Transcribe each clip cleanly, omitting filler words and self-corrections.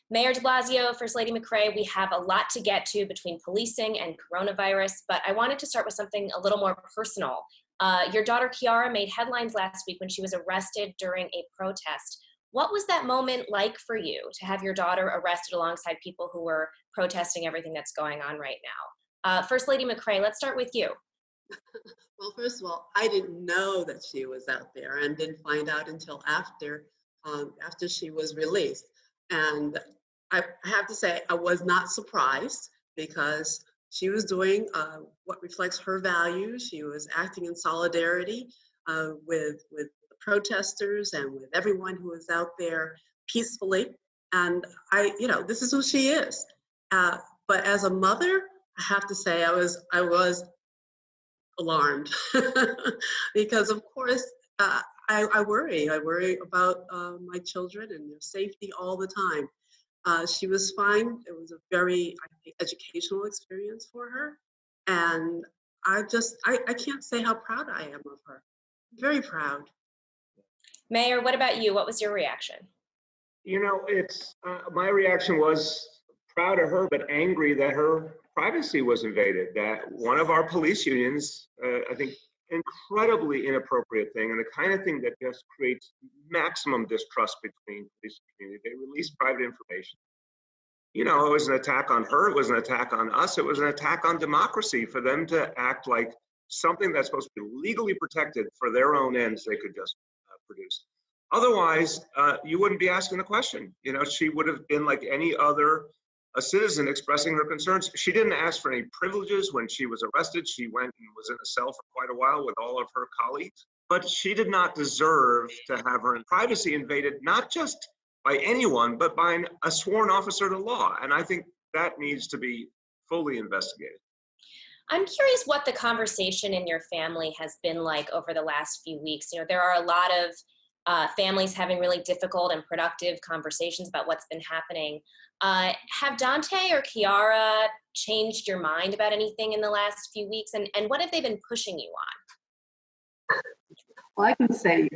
Mayor de Blasio, First Lady McCray, we have a lot to get to between policing and coronavirus, but I wanted to start with something a little more personal. Your daughter Kiara made headlines last week when she was arrested during a protest. What was that moment like for you to have your daughter arrested alongside people who were protesting everything that's going on right now? First Lady McCray, let's start with you. Well, first of all, I didn't know that she was out there and didn't find out until after she was released. And I have to say, I was not surprised because she was doing what reflects her values. She was acting in solidarity with the protesters and with everyone who was out there peacefully. And this is who she is. But as a mother, I have to say, I was alarmed because, of course, I worry. I worry about my children and their safety all the time. She was fine. It was a very, I think, educational experience for her. And I can't say how proud I am of her. Very proud. Mayor, what about you? What was your reaction? It's my reaction was proud of her, but angry that her privacy was invaded. That one of our police unions, I think, incredibly inappropriate thing, and the kind of thing that just creates maximum distrust between police and community. They release private information. It was an attack on her. It was an attack on us. It was an attack on democracy for them to act like something that's supposed to be legally protected for their own ends they could just produce. Otherwise, you wouldn't be asking the question. She would have been like any other a citizen expressing her concerns. She didn't ask for any privileges when she was arrested. She went and was in a cell for quite a while with all of her colleagues. But she did not deserve to have her privacy invaded, not just by anyone, but by a sworn officer of the law. And I think that needs to be fully investigated. I'm curious what the conversation in your family has been like over the last few weeks. There are a lot of families having really difficult and productive conversations about what's been happening. Have Dante or Kiara changed your mind about anything in the last few weeks? And what have they been pushing you on? Well, I can say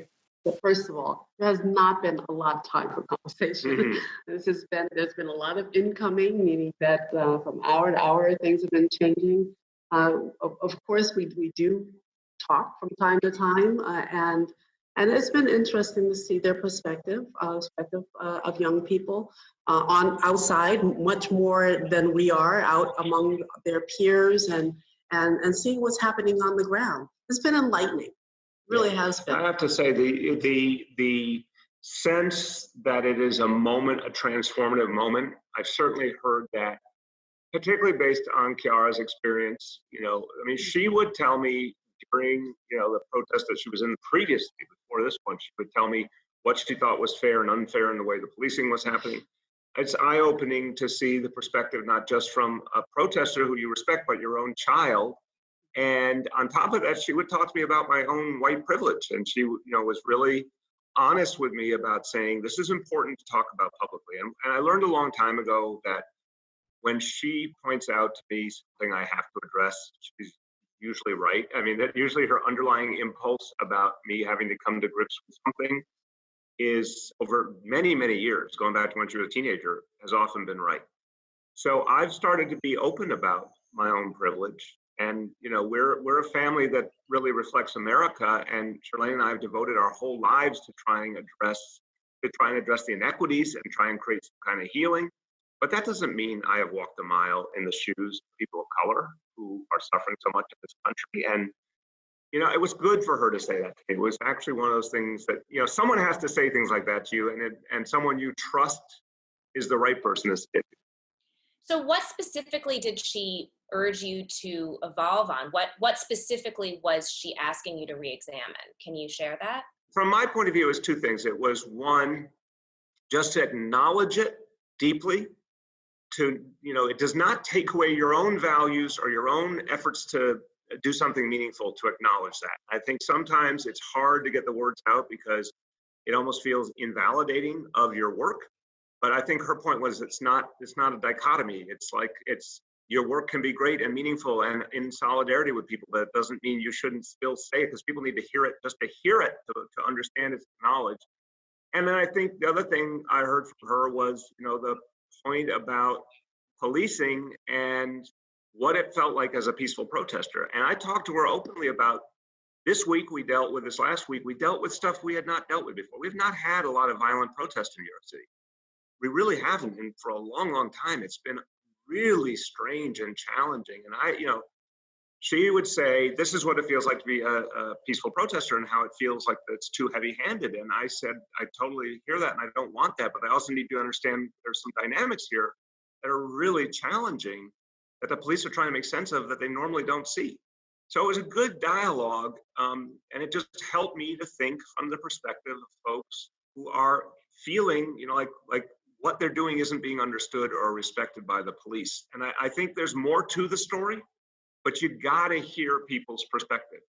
that, first of all, there has not been a lot of time for conversation. Mm-hmm. There's been a lot of incoming, meaning that from hour to hour, things have been changing. Of course, we do talk from time to time, and it's been interesting to see their perspective of young people on outside, much more than we are out among their peers, and seeing what's happening on the ground. It's been enlightening, really has been. I have to say the sense that it is a transformative moment. I've certainly heard that, particularly based on Kiara's experience. She would tell me during the protest that she was in previously, before this one, she would tell me what she thought was fair and unfair in the way the policing was happening. It's eye-opening to see the perspective not just from a protester who you respect, but your own child. And on top of that, she would talk to me about my own white privilege, and she was really honest with me about saying this is important to talk about publicly. And I learned a long time ago that when she points out to me something I have to address, she's usually right. That usually her underlying impulse about me having to come to grips with something is, over many, many years, going back to when she was a teenager, has often been right. So I've started to be open about my own privilege. And, we're a family that really reflects America. And Chirlane and I have devoted our whole lives to trying to address the inequities and try and create some kind of healing. But that doesn't mean I have walked a mile in the shoes of people of color who are suffering so much in this country. And, it was good for her to say that to me. It was actually one of those things that, someone has to say things like that to you, and someone you trust is the right person to say it to. So what specifically did she urge you to evolve on? What specifically was she asking you to re-examine? Can you share that? From my point of view, it was two things. It was, one, just to acknowledge it deeply. It does not take away your own values or your own efforts to do something meaningful to acknowledge that. I think sometimes it's hard to get the words out because it almost feels invalidating of your work. But I think her point was it's not a dichotomy. It's like your work can be great and meaningful and in solidarity with people, but it doesn't mean you shouldn't still say it, because people need to hear it, just to hear it, to understand its knowledge. And then I think the other thing I heard from her was, point about policing and what it felt like as a peaceful protester. And I talked to her openly about this last week, we dealt with stuff we had not dealt with before. We've not had a lot of violent protests in New York City. We really haven't. And for a long, long time, it's been really strange and challenging. And she would say, this is what it feels like to be a peaceful protester and how it feels like it's too heavy-handed. And I said, I totally hear that and I don't want that, but I also need to understand there's some dynamics here that are really challenging that the police are trying to make sense of that they normally don't see. So it was a good dialogue, and it just helped me to think from the perspective of folks who are feeling, like what they're doing isn't being understood or respected by the police. And I think there's more to the story, but you gotta hear people's perspective.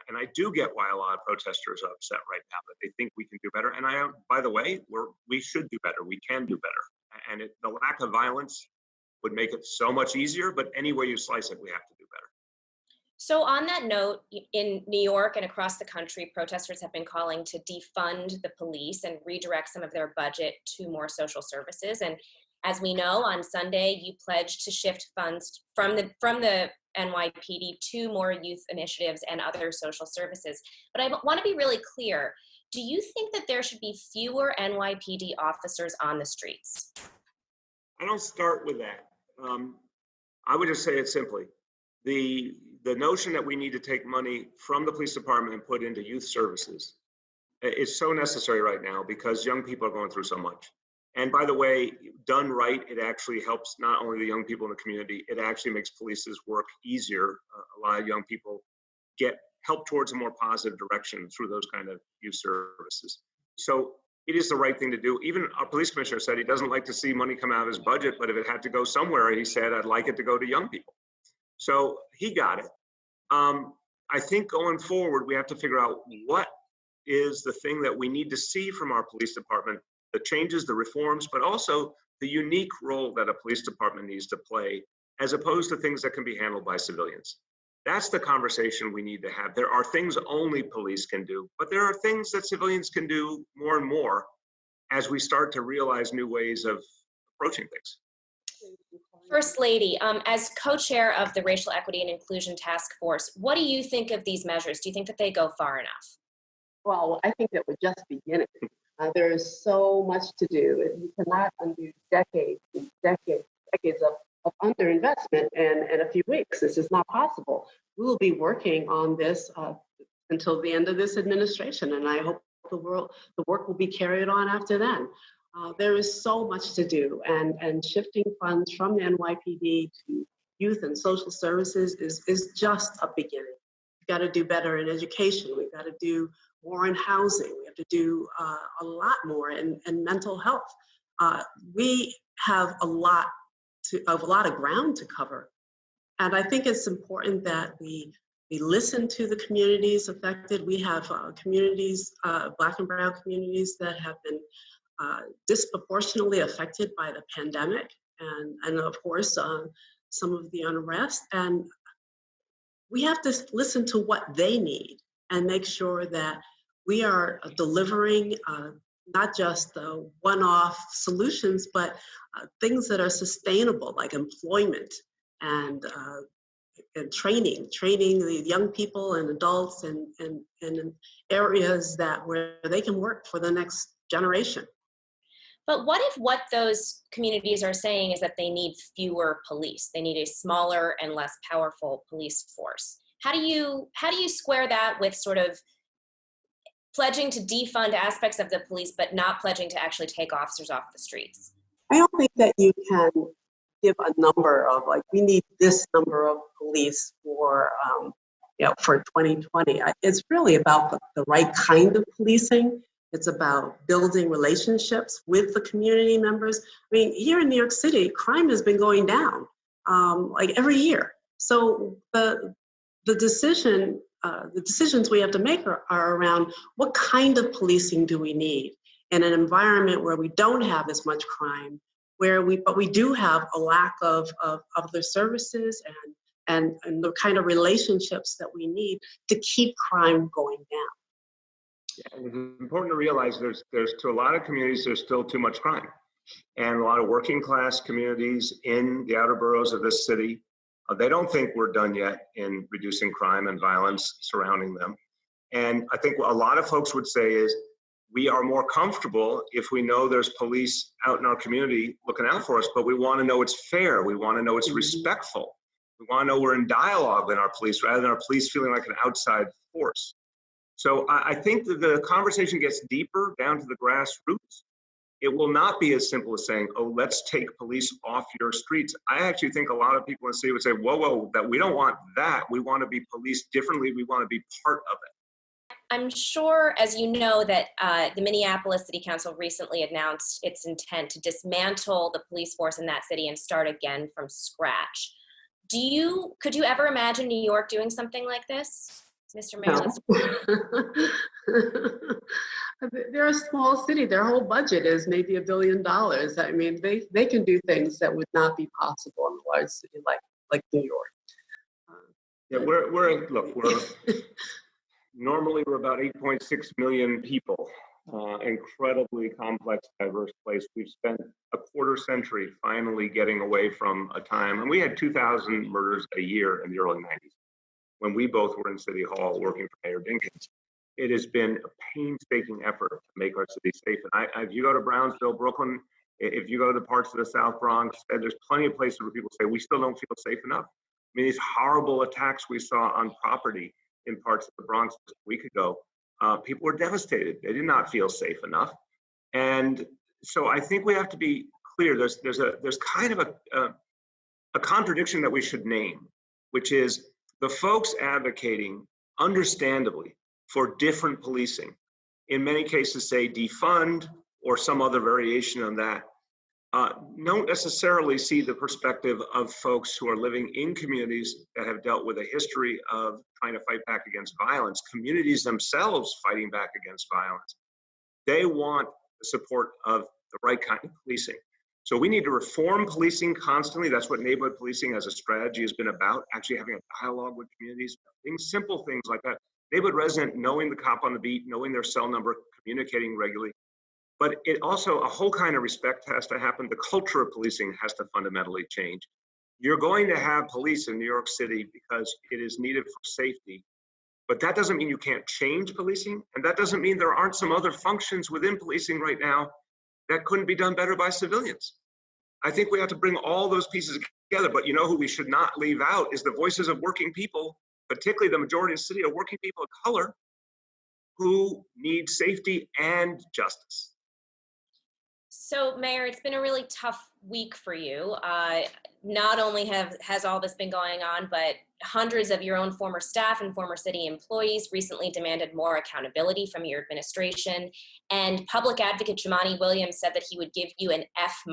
And I do get why a lot of protesters are upset right now that they think we can do better. And by the way, we should do better. We can do better. And the lack of violence would make it so much easier, but any way you slice it, we have to do better. So on that note, in New York and across the country, protesters have been calling to defund the police and redirect some of their budget to more social services. And as we know, on Sunday, you pledged to shift funds from the NYPD to more youth initiatives and other social services. But I want to be really clear. Do you think that there should be fewer NYPD officers on the streets? I don't start with that. I would just say it simply. The notion that we need to take money from the police department and put into youth services is so necessary right now because young people are going through so much. And by the way, done right, it actually helps not only the young people in the community, it actually makes police's work easier. A lot of young people get help towards a more positive direction through those kind of youth services. So it is the right thing to do. Even our police commissioner said he doesn't like to see money come out of his budget, but if it had to go somewhere, he said, I'd like it to go to young people. So he got it. I think going forward, we have to figure out what is the thing that we need to see from our police department, the changes, the reforms, but also the unique role that a police department needs to play, as opposed to things that can be handled by civilians. That's the conversation we need to have. There are things only police can do, but there are things that civilians can do more and more as we start to realize new ways of approaching things. First Lady, as co-chair of the Racial Equity and Inclusion Task Force, what do you think of these measures? Do you think that they go far enough? Well, I think that we're just beginning. There is so much to do. You cannot undo decades and decades of underinvestment in a few weeks. This is not possible. We will be working on this until the end of this administration, and I hope the work will be carried on after then. There is so much to do, and shifting funds from the NYPD to youth and social services is just a beginning. We've got to do better in education. We've got to do more in housing. We have to do a lot more in mental health. We have a lot of ground to cover. And I think it's important that we listen to the communities affected. We have communities, Black and brown communities that have been disproportionately affected by the pandemic and of course, some of the unrest. And we have to listen to what they need and make sure that we are delivering not just one-off solutions, but things that are sustainable, like employment and training the young people and adults in areas where they can work for the next generation. But what if what those communities are saying is that they need fewer police? They need a smaller and less powerful police force. How do you square that with sort of pledging to defund aspects of the police, but not pledging to actually take officers off the streets? I don't think that you can give a number of we need this number of police for 2020. It's really about the right kind of policing. It's about building relationships with the community members. I mean, here in New York City, crime has been going down every year. So the decisions we have to make are around what kind of policing do we need in an environment where we don't have as much crime, but we do have a lack of other services and the kind of relationships that we need to keep crime going down. Yeah, it's important to realize there's to a lot of communities, there's still too much crime. and a lot of working class communities in the outer boroughs of this city. They don't think we're done yet in reducing crime and violence surrounding them. And I think what a lot of folks would say is, we are more comfortable if we know there's police out in our community looking out for us, but we want to know it's fair. We want to know it's respectful. We want to know we're in dialogue with our police rather than our police feeling like an outside force. So I think that the conversation gets deeper down to the grassroots. It will not be as simple as saying, oh, let's take police off your streets. I actually think a lot of people in the city would say, whoa, that we don't want that. We want to be policed differently. We want to be part of it. I'm sure, as you know, that the Minneapolis City Council recently announced its intent to dismantle the police force in that city and start again from scratch. Could you ever imagine New York doing something like this, Mr. Mayor? No. They're a small city. Their whole budget is maybe $1 billion. I mean, they can do things that would not be possible in a large city like New York. Yeah, normally we're about 8.6 million people, incredibly complex, diverse place. We've spent a quarter century finally getting away from a time, and we had 2,000 murders a year in the early 90s when we both were in City Hall working for Mayor Dinkins. It has been a painstaking effort to make our city safe. And if you go to Brownsville, Brooklyn, if you go to the parts of the South Bronx, there's plenty of places where people say, we still don't feel safe enough. I mean, these horrible attacks we saw on property in parts of the Bronx a week ago, people were devastated. They did not feel safe enough. And so I think we have to be clear. There's kind of a contradiction that we should name, which is the folks advocating, understandably, for different policing, in many cases say defund or some other variation on that, don't necessarily see the perspective of folks who are living in communities that have dealt with a history of trying to fight back against violence, communities themselves fighting back against violence. They want the support of the right kind of policing. So we need to reform policing constantly. That's what neighborhood policing as a strategy has been about, actually having a dialogue with communities, simple things like that. Neighborhood resident knowing the cop on the beat, knowing their cell number, communicating regularly. But it also, a whole kind of respect has to happen. The culture of policing has to fundamentally change. You're going to have police in New York City because it is needed for safety, but that doesn't mean you can't change policing, and that doesn't mean there aren't some other functions within policing right now that couldn't be done better by civilians. I think we have to bring all those pieces together, but you know who we should not leave out is the voices of working people, particularly the majority of the city of working people of color who need safety and justice. So, Mayor, it's been a really tough week for you. Not only has all this been going on, but hundreds of your own former staff and former city employees recently demanded more accountability from your administration. And public advocate Jumaane Williams said that he would give you an F-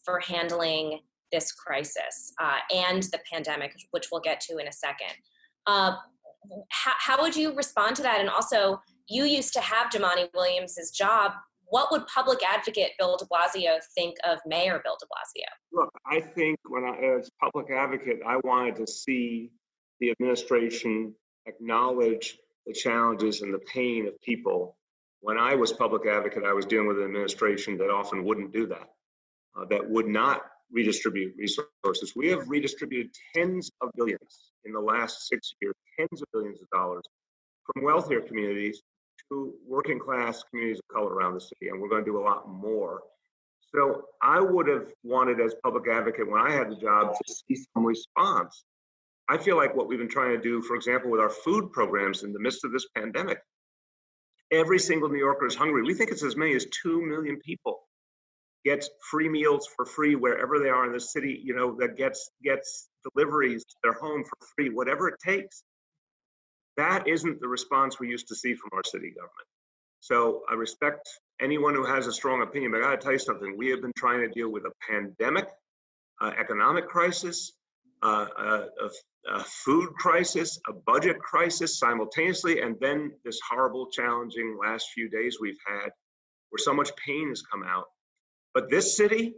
for handling this crisis and the pandemic, which we'll get to in a second. How would you respond to that? And also, you used to have Jumaane Williams's job. What would public advocate Bill de Blasio think of Mayor Bill de Blasio? Look, I think as public advocate, I wanted to see the administration acknowledge the challenges and the pain of people. When I was public advocate, I was dealing with an administration that often wouldn't do that, that would not redistribute resources. We have redistributed tens of billions in the last 6 years, tens of billions of dollars from wealthier communities to working class communities of color around the city, and we're going to do a lot more. So I would have wanted, as public advocate, when I had the job, to see some response. I feel like what we've been trying to do, for example, with our food programs in the midst of this pandemic, every single New Yorker is hungry. We think it's as many as 2 million people gets free meals for free wherever they are in the city, you know, that gets deliveries to their home for free, whatever it takes. That isn't the response we used to see from our city government. So I respect anyone who has a strong opinion, but I gotta tell you something. We have been trying to deal with a pandemic, economic crisis, a food crisis, a budget crisis simultaneously, and then this horrible, challenging last few days we've had where so much pain has come out. But this city,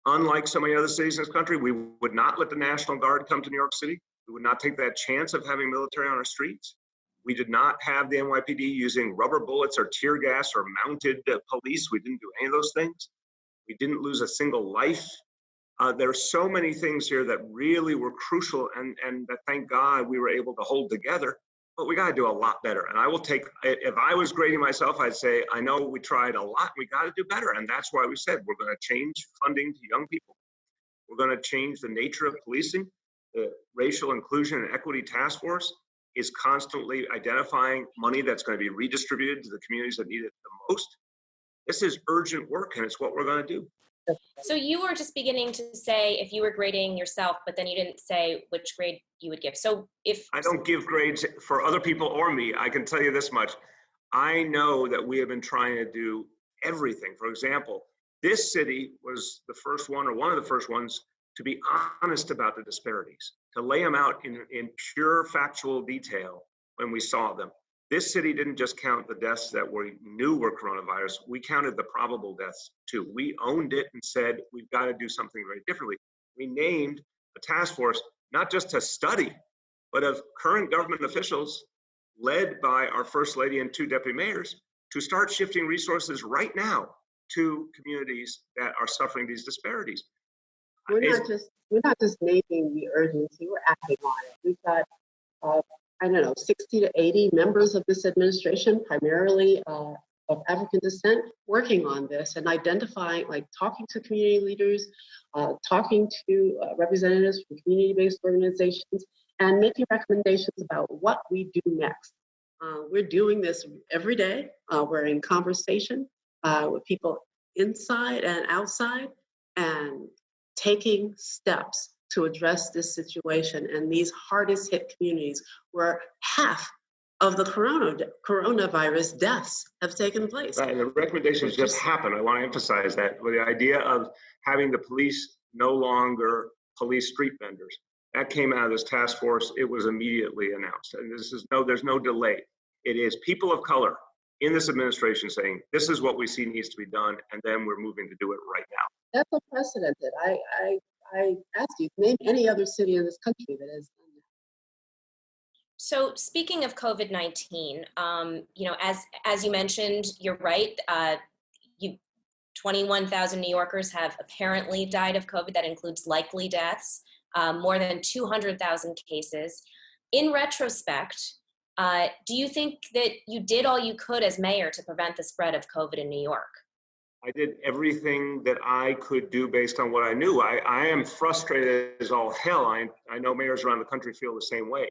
unlike so many other cities in this country, we would not let the National Guard come to New York City. We would not take that chance of having military on our streets. We did not have the NYPD using rubber bullets or tear gas or mounted police. We didn't do any of those things. We didn't lose a single life. There are so many things here that really were crucial, and that thank God we were able to hold together. But we got to do a lot better. And I will take, if I was grading myself, I'd say, I know we tried a lot, we got to do better. And that's why we said we're going to change funding to young people. We're going to change the nature of policing. The Racial Inclusion and Equity Task Force is constantly identifying money that's going to be redistributed to the communities that need it the most. This is urgent work, and it's what we're going to do. So you were just beginning to say if you were grading yourself, but then you didn't say which grade you would give. So if I don't give grades for other people or me, I can tell you this much. I know that we have been trying to do everything. For example, this city was the first one, or one of the first ones, to be honest about the disparities, to lay them out in pure factual detail when we saw them. This city didn't just count the deaths that we knew were coronavirus, we counted the probable deaths too. We owned it and said, we've got to do something very differently. We named a task force, not just to study, but of current government officials led by our First Lady and 2 deputy mayors to start shifting resources right now to communities that are suffering these disparities. We're not just making the urgency, we're acting on it. We've got I don't know, 60 to 80 members of this administration, primarily of African descent, working on this and identifying, like talking to community leaders, talking to representatives from community-based organizations, and making recommendations about what we do next. We're doing this every day. We're in conversation with people inside and outside, and taking steps to address this situation and these hardest hit communities where half of the coronavirus deaths have taken place. Right, and the recommendations just happened. I want to emphasize that with the idea of having the police no longer police street vendors. That came out of this task force. It was immediately announced. And there's no delay. It is people of color in this administration saying, this is what we see needs to be done, and then we're moving to do it right now. That's unprecedented. I asked you, name any other city in this country that has done that. So speaking of COVID-19, as you mentioned, you're right. 21,000 New Yorkers have apparently died of COVID. That includes likely deaths, more than 200,000 cases. In retrospect, do you think that you did all you could as mayor to prevent the spread of COVID in New York? I did everything that I could do based on what I knew. I am frustrated as all hell. I know mayors around the country feel the same way.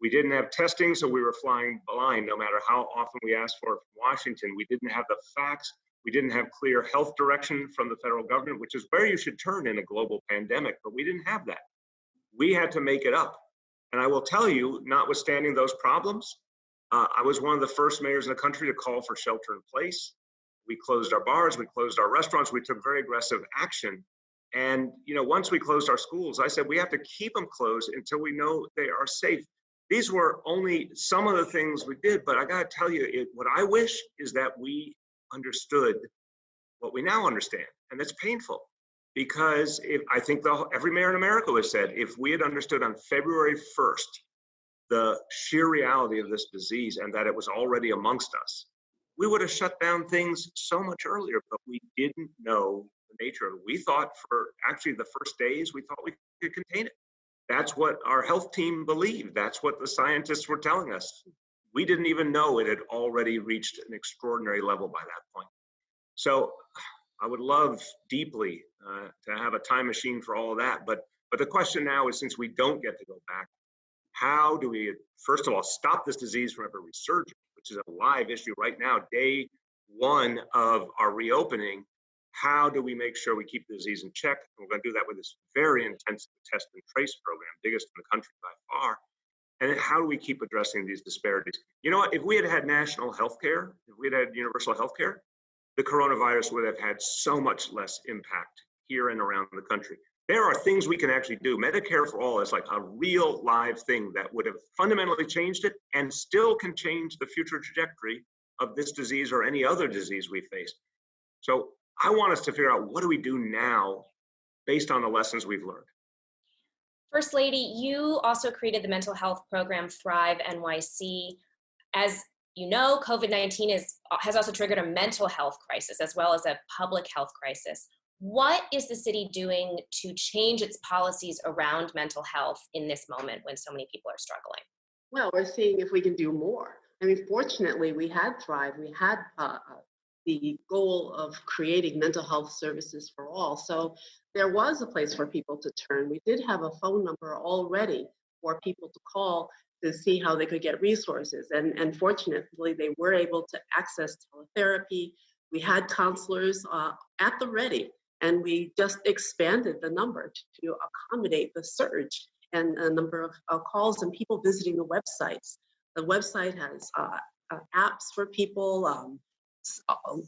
We didn't have testing, so we were flying blind no matter how often we asked for it from Washington. We didn't have the facts. We didn't have clear health direction from the federal government, which is where you should turn in a global pandemic, but we didn't have that. We had to make it up. And I will tell you, notwithstanding those problems, I was one of the first mayors in the country to call for shelter in place. We closed our bars, we closed our restaurants, we took very aggressive action. And once we closed our schools, I said we have to keep them closed until we know they are safe. These were only some of the things we did, but I gotta tell you, what I wish is that we understood what we now understand, and that's painful. Because I think every mayor in America has said, if we had understood on February 1st, the sheer reality of this disease and that it was already amongst us, we would have shut down things so much earlier, but we didn't know the nature of it. We thought for actually the first days, we thought we could contain it. That's what our health team believed. That's what the scientists were telling us. We didn't even know it had already reached an extraordinary level by that point. So I would love deeply to have a time machine for all of that. But the question now is, since we don't get to go back, how do we, first of all, stop this disease from ever resurging, which is a live issue right now, day one of our reopening. How do we make sure we keep the disease in check? And we're going to do that with this very intensive test and trace program, biggest in the country by far. And then how do we keep addressing these disparities? You know what, if we had had national health care, if we had had universal health care, the coronavirus would have had so much less impact here and around the country. There are things we can actually do. Medicare for all is like a real live thing that would have fundamentally changed it and still can change the future trajectory of this disease or any other disease we face. So I want us to figure out, what do we do now based on the lessons we've learned? First Lady, you also created the mental health program Thrive NYC. As you know, COVID-19 has also triggered a mental health crisis as well as a public health crisis. What is the city doing to change its policies around mental health in this moment when so many people are struggling? Well, we're seeing if we can do more. I mean, fortunately, we had Thrive. We had the goal of creating mental health services for all. So there was a place for people to turn. We did have a phone number already for people to call to see how they could get resources. And fortunately, they were able to access teletherapy. We had counselors at the ready, and we just expanded the number to accommodate the surge and a number of calls and people visiting the websites. The website has apps for people,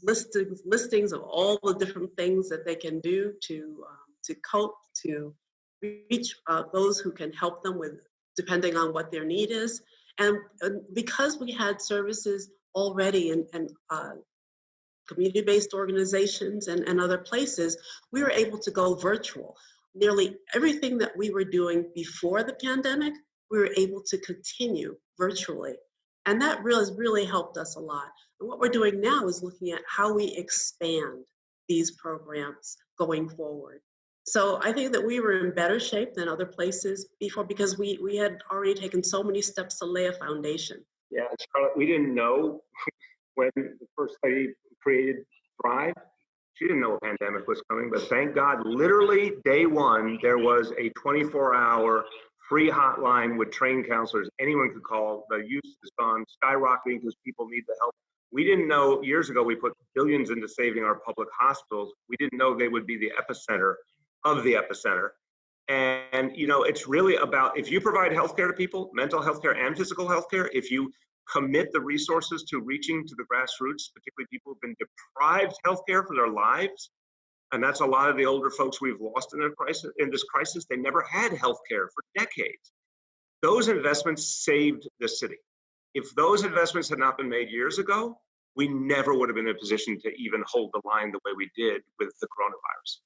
listings of all the different things that they can do to cope, to reach those who can help them with, depending on what their need is. And because we had services already in community-based organizations and other places, we were able to go virtual. Nearly everything that we were doing before the pandemic, we were able to continue virtually. And that really helped us a lot. And what we're doing now is looking at how we expand these programs going forward. So I think that we were in better shape than other places before because we had already taken so many steps to lay a foundation. Yeah, Charlotte, we didn't know when the first lady created Thrive. She didn't know a pandemic was coming, but thank God, literally day one, there was a 24-hour free hotline with trained counselors. Anyone could call. The use has gone skyrocketing because people need the help. We didn't know, years ago, we put billions into saving our public hospitals. We didn't know they would be the epicenter of the epicenter. And, you know, it's really about, if you provide healthcare to people, mental health care and physical health care, if you commit the resources to reaching to the grassroots, particularly people who've been deprived healthcare for their lives, and that's a lot of the older folks we've lost in this crisis. They never had healthcare for decades. Those investments saved the city. If those investments had not been made years ago, we never would have been in a position to even hold the line the way we did with the coronavirus.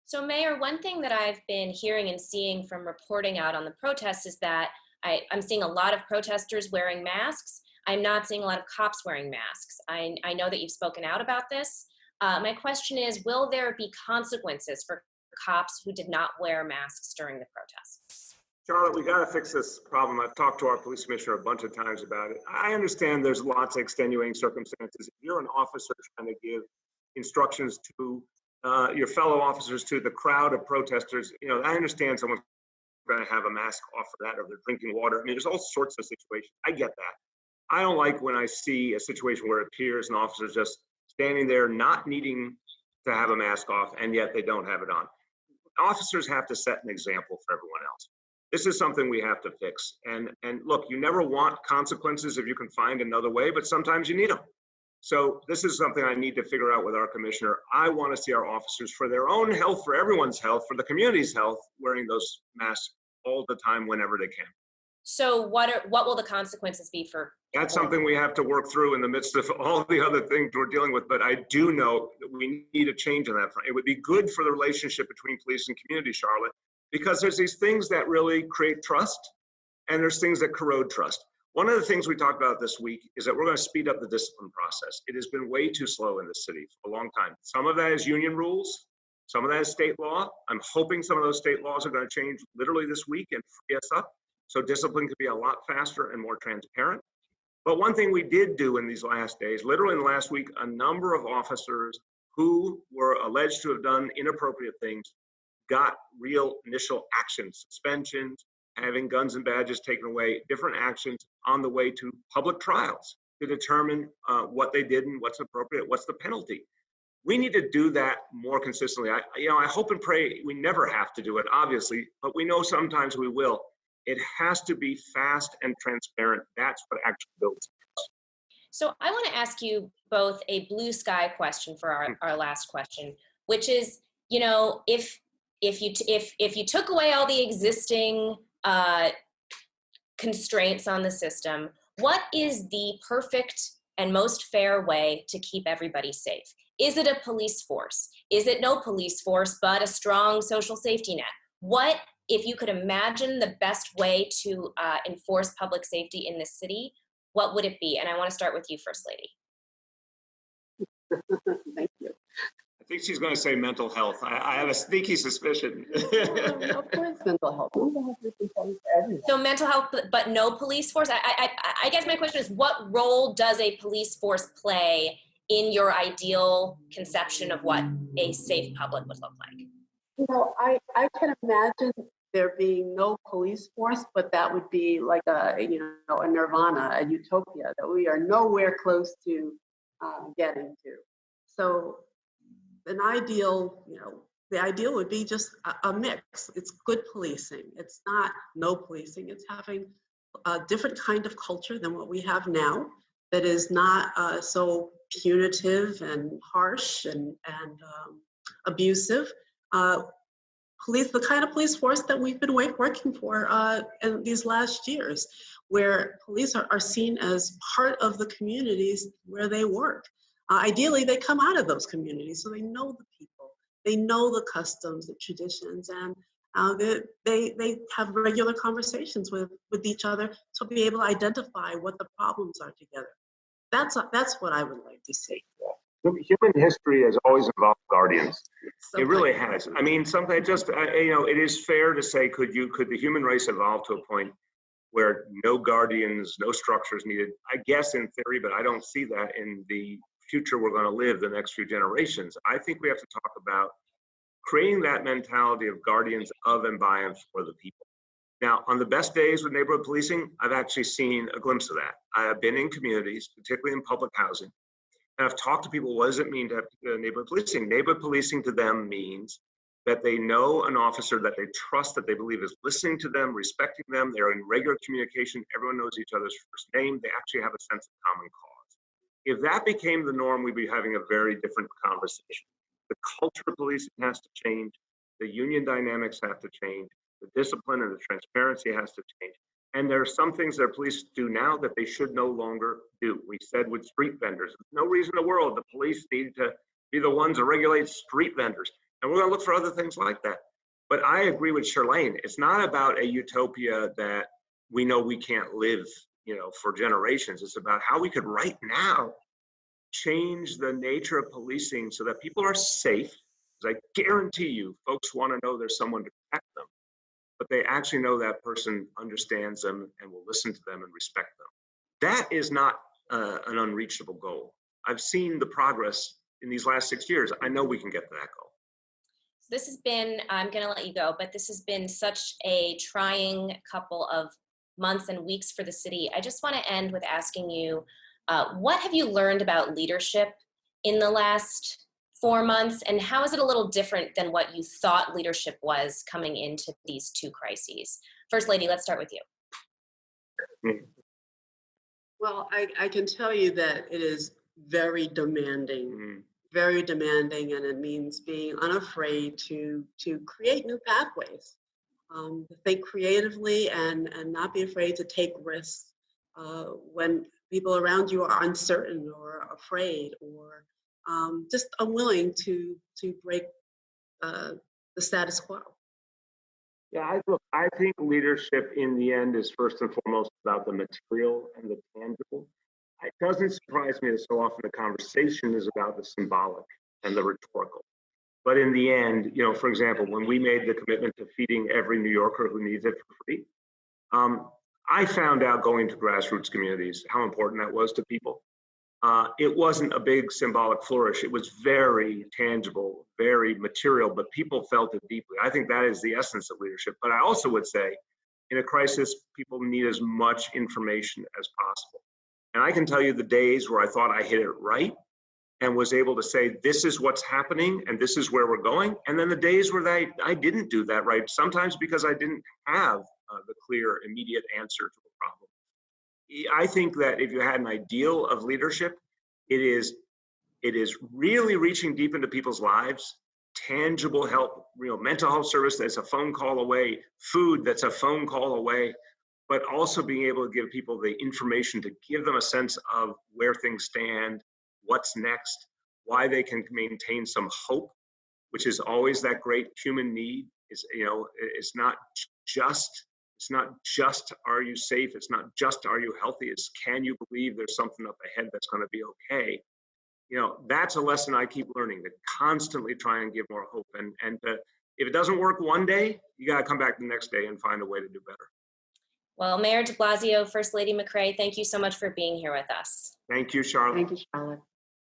So, Mayor, one thing that I've been hearing and seeing from reporting out on the protests is that I'm seeing a lot of protesters wearing masks. I'm not seeing a lot of cops wearing masks. I know that you've spoken out about this. My question is, will there be consequences for cops who did not wear masks during the protests? Charlotte, we got to fix this problem. I've talked to our police commissioner a bunch of times about it. I understand there's lots of extenuating circumstances. If you're an officer trying to give instructions to your fellow officers, to the crowd of protesters, you know, I understand someone's going to have a mask off for that, or they're drinking water. I mean, there's all sorts of situations. I get that. I don't like when I see a situation where it appears an officer's just standing there not needing to have a mask off, and yet they don't have it on. Officers have to set an example for everyone else. This is something we have to fix. And look, you never want consequences if you can find another way, but sometimes you need them. So this is something I need to figure out with our commissioner. I want to see our officers, for their own health, for everyone's health, for the community's health, wearing those masks all the time whenever they can. So what will the consequences be for? That's something we have to work through in the midst of all the other things we're dealing with. But I do know that we need a change on that front. It would be good for the relationship between police and community, Charlotte, because there's these things that really create trust, and there's things that corrode trust. One of the things we talked about this week is that we're going to speed up the discipline process. It has been way too slow in the city for a long time. Some of that is union rules. Some of that is state law. I'm hoping some of those state laws are going to change literally this week and free us up, so discipline could be a lot faster and more transparent. But one thing we did do in these last days, literally in the last week, a number of officers who were alleged to have done inappropriate things got real initial actions, suspensions, having guns and badges taken away, different actions on the way to public trials to determine what they did and what's appropriate, what's the penalty. We need to do that more consistently. I hope and pray we never have to do it, obviously, but we know sometimes we will. It has to be fast and transparent. That's what actually builds trust. So I want to ask you both a blue sky question for our last question, which is, you know, if you took away all the existing constraints on the system, what is the perfect and most fair way to keep everybody safe? Is it a police force? Is it no police force, but a strong social safety net? What, if you could imagine the best way to enforce public safety in this city, what would it be? And I want to start with you, First Lady. Thank you. I think she's going to say mental health. I have a sneaky suspicion. Of course, mental health. Mental health is important for everyone. So mental health, but no police force? I guess my question is, what role does a police force play in your ideal conception of what a safe public would look like? You know, I can imagine there being no police force, but that would be like a nirvana, a utopia that we are nowhere close to getting to. So an ideal, the ideal would be just a mix. It's good policing. It's not no policing. It's having a different kind of culture than what we have now that is not so punitive and harsh and abusive. The kind of police force that we've been working for in these last years, where police are seen as part of the communities where they work. Ideally, they come out of those communities, so they know the people, they know the customs, the traditions, and they have regular conversations with each other to be able to identify what the problems are together. That's what I would like to see. Human history has always involved guardians. Something. It really has. I mean, something just, it is fair to say, could the human race evolve to a point where no guardians, no structures needed? I guess in theory, but I don't see that in the future we're going to live the next few generations. I think we have to talk about creating that mentality of guardians of and by and for the people. Now, on the best days with neighborhood policing, I've actually seen a glimpse of that. I have been in communities, particularly in public housing, and I've talked to people, what does it mean to have neighborhood policing? Neighborhood policing to them means that they know an officer that they trust, that they believe is listening to them, respecting them, they're in regular communication, everyone knows each other's first name, they actually have a sense of common cause. If that became the norm, we'd be having a very different conversation. The culture of policing has to change, the union dynamics have to change, the discipline and the transparency has to change. And there are some things that police do now that they should no longer do. We said with street vendors, there's no reason in the world the police need to be the ones that regulate street vendors. And we're going to look for other things like that. But I agree with Chirlane. It's not about a utopia that we know we can't live, for generations. It's about how we could right now change the nature of policing so that people are safe. Because I guarantee you, folks want to know there's someone to protect them, but they actually know that person understands them and will listen to them and respect them. That is not an unreachable goal. I've seen the progress in these last 6 years. I know we can get to that goal. This has been, I'm going to let you go, but this has been such a trying couple of months and weeks for the city. I just want to end with asking you, what have you learned about leadership in the last 4 months, and how is it a little different than what you thought leadership was coming into these two crises? First Lady, let's start with you. Well, I can tell you that it is very demanding, very demanding, and it means being unafraid to create new pathways, think creatively and not be afraid to take risks when people around you are uncertain or afraid or just unwilling to break the status quo. Yeah, I think leadership in the end is first and foremost about the material and the tangible. It doesn't surprise me that so often the conversation is about the symbolic and the rhetorical. But in the end, for example, when we made the commitment to feeding every New Yorker who needs it for free, I found out going to grassroots communities how important that was to people. It wasn't a big symbolic flourish. It was very tangible, very material, but people felt it deeply. I think that is the essence of leadership. But I also would say, in a crisis, people need as much information as possible. And I can tell you the days where I thought I hit it right and was able to say, this is what's happening and this is where we're going. And then the days where I didn't do that right, sometimes because I didn't have the clear, immediate answer to a problem. I think that if you had an ideal of leadership, it is really reaching deep into people's lives, tangible help, mental health service that's a phone call away, food that's a phone call away, but also being able to give people the information to give them a sense of where things stand, what's next, why they can maintain some hope, which is always that great human need. It's not just It's not just, are you safe? It's not just, are you healthy? It's, can you believe there's something up ahead that's going to be okay? You know, that's a lesson I keep learning, to constantly try and give more hope. And if it doesn't work one day, you got to come back the next day and find a way to do better. Well, Mayor de Blasio, First Lady McCray, thank you so much for being here with us. Thank you, Charlotte. Thank you, Charlotte.